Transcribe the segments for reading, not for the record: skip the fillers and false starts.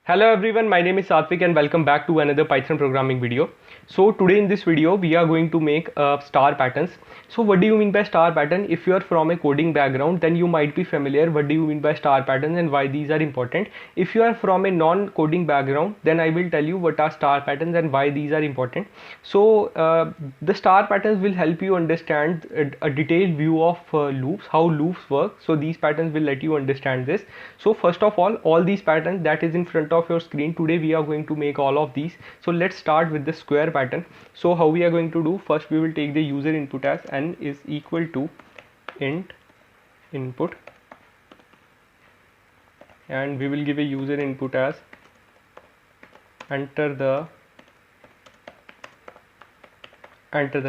Hello everyone, my name is Satvik and welcome back to another Python programming video. So today in this video we are going to make star patterns. So what do you mean by star pattern? If you are from a coding background, then you might be familiar what do you mean by star patterns and why these are important. If you are from a non-coding background, then I will tell you what are star patterns and why these are important. So the star patterns will help you understand a detailed view of loops, how loops work. So these patterns will let you understand this. So first of all these patterns that is in front of your screen, today we are going to make all of these. So let's start with the square pattern. So how we are going to do, first we will take the user input as n is equal to int input, and we will give a user input as enter the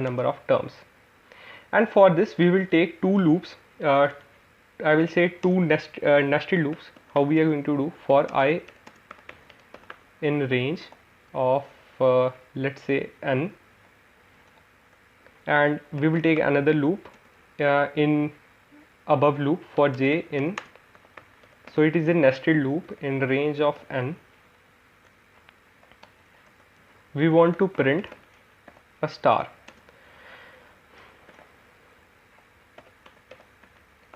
number of terms. And for this we will take two loops, I will say two nested loops. How we are going to do, for I in range of let's say n, and we will take another loop in above loop for j in, so it is a nested loop in range of n. We want to print a star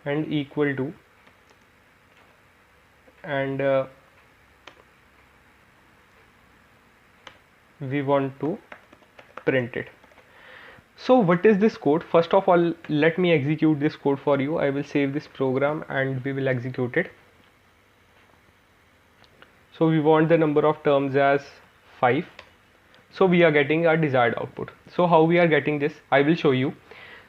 and equal to, and we want to print it. So what is this code? First of all, let me execute this code for you. I will save this program and we will execute it. So we want the number of terms as 5. So we are getting our desired output. So how we are getting this, I will show you.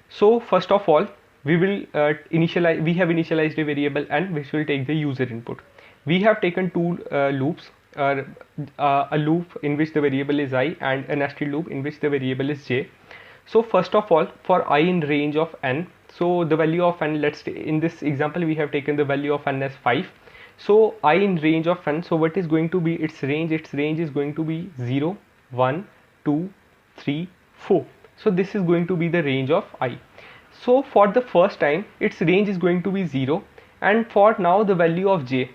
So first of all, we will have initialized a variable n which will take the user input. We have taken two loops, a loop in which the variable is I and a nested loop in which the variable is j. So first of all, for I in range of n, so the value of n, let's say in this example we have taken the value of n as 5. So I in range of n, so what is going to be its range? Its range is going to be 0, 1, 2, 3, 4. So this is going to be the range of I. So for the first time its range is going to be 0, and for now the value of j,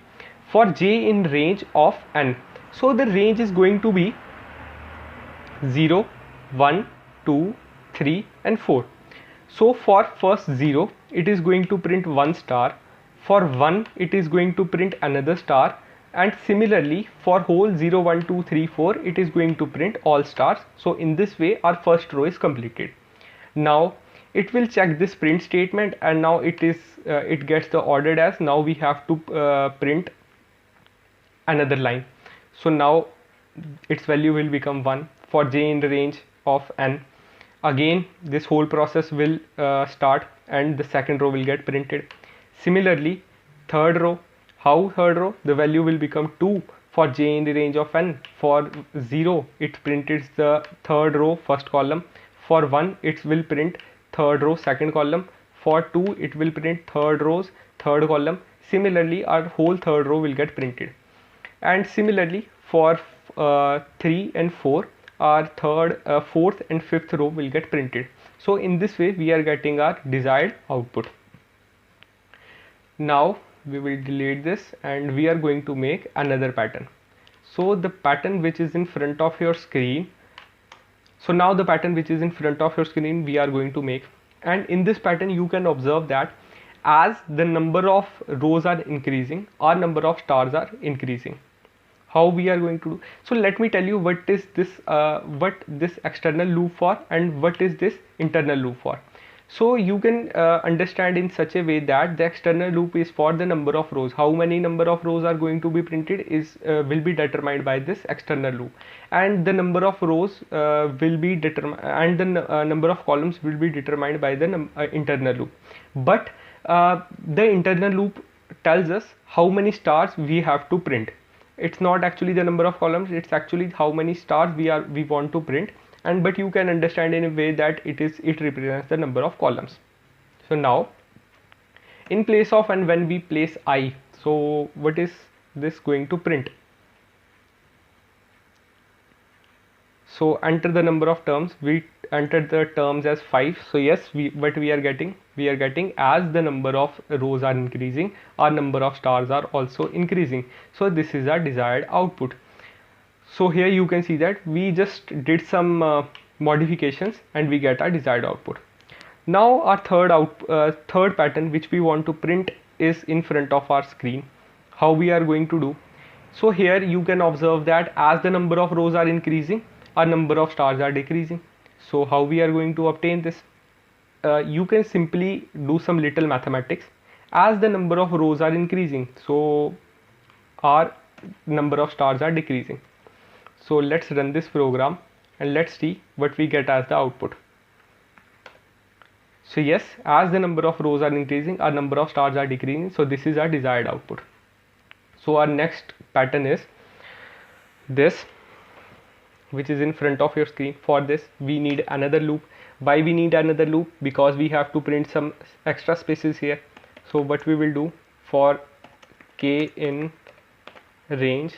for j in range of n, so the range is going to be 0, 1, 2, 3 and 4. So for first 0 it is going to print one star, for 1 it is going to print another star, and similarly for whole 0, 1, 2, 3, 4 it is going to print all stars. So in this way our first row is completed. Now it will check this print statement, and now it gets the ordered as, now we have to print another line. So now its value will become 1 for j in the range of n. Again this whole process will start and the second row will get printed. Similarly third row, how third row, the value will become 2 for j in the range of n. For 0 it printed the third row first column, for 1 it will print third row second column, for 2 it will print third rows third column. Similarly our whole third row will get printed, and similarly for 3 and 4 our fourth and fifth row will get printed. So in this way we are getting our desired output. Now we will delete this and we are going to make another pattern. So the pattern which is in front of your screen, so now the pattern which is in front of your screen we are going to make, and in this pattern you can observe that as the number of rows are increasing, our number of stars are increasing. How we are going to do, so let me tell you what is this external loop for and what is this internal loop for. So you can understand in such a way that the external loop is for the number of rows. How many number of rows are going to be printed is will be determined by this external loop, and the number of rows will be determined, and the number of columns will be determined by the internal loop. But the internal loop tells us how many stars we have to print. It's not actually the number of columns, it's actually how many stars we want to print, and but you can understand in a way that it represents the number of columns. So now in place of, and when we place I, so what is this going to print? So enter the number of terms. We entered the terms as 5. So yes, what we are getting as the number of rows are increasing, our number of stars are also increasing. So this is our desired output. So here you can see that we just did some modifications and we get our desired output. Now our third pattern which we want to print is in front of our screen. How we are going to do? So here you can observe that as the number of rows are increasing, our number of stars are decreasing. So how we are going to obtain this? You can simply do some little mathematics. As the number of rows are increasing, so our number of stars are decreasing. So let's run this program and let's see what we get as the output. So yes, as the number of rows are increasing, our number of stars are decreasing. So this is our desired output. So our next pattern is this, which is in front of your screen. For this we need another loop. Why we need another loop? Because we have to print some extra spaces here. So what we will do, for k in range,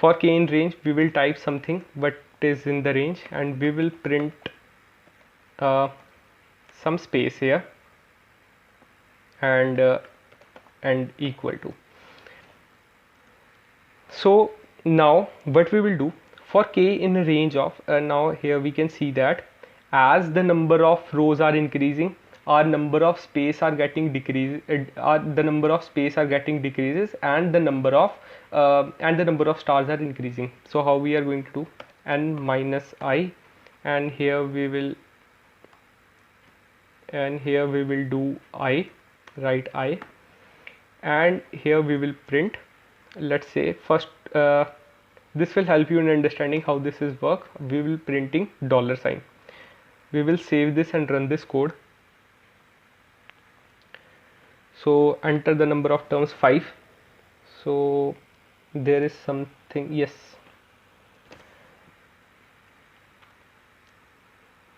we will type something what is in the range, and we will print some space here and equal to. So now what we will do, for k in a range of now here we can see that as the number of rows are increasing, our number of space are getting decreases, the number of space are getting decreases, and the number of stars are increasing. So how we are going to do, n minus I, and here we will do I, write I, and here we will print, let's say first this will help you in understanding how this is work. We will printing $sign. We will save this and run this code. So enter the number of terms 5. So there is something, yes,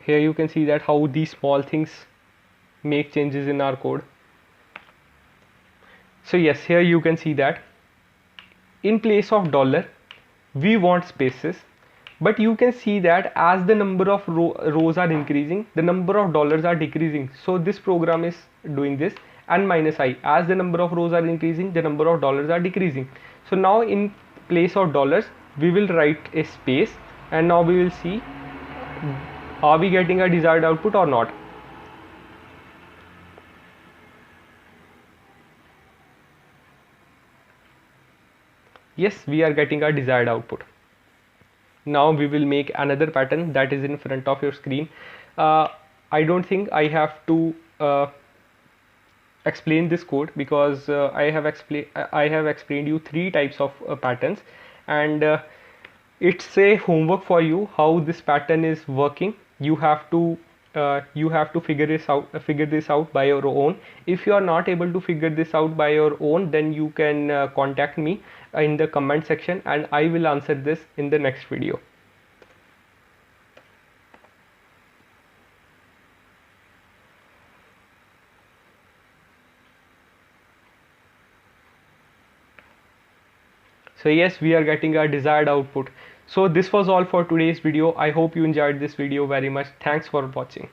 here you can see that how these small things make changes in our code. So yes, here you can see that in place of dollar we want spaces, but you can see that as the number of rows are increasing, the number of dollars are decreasing. So this program is doing this, n minus I, as the number of rows are increasing, the number of dollars are decreasing. So now in place of dollars we will write a space, and now we will see are we getting a desired output or not. Yes, we are getting a desired output. Now we will make another pattern that is in front of your screen. I don't think I have to explain this code, because I have explained you 3 types of patterns, and it's a homework for you how this pattern is working. You have to figure this out by your own. If you are not able to figure this out by your own, then you can contact me in the comment section, and I will answer this in the next video. So yes, we are getting our desired output. So this was all for today's video. I hope you enjoyed this video very much. Thanks for watching.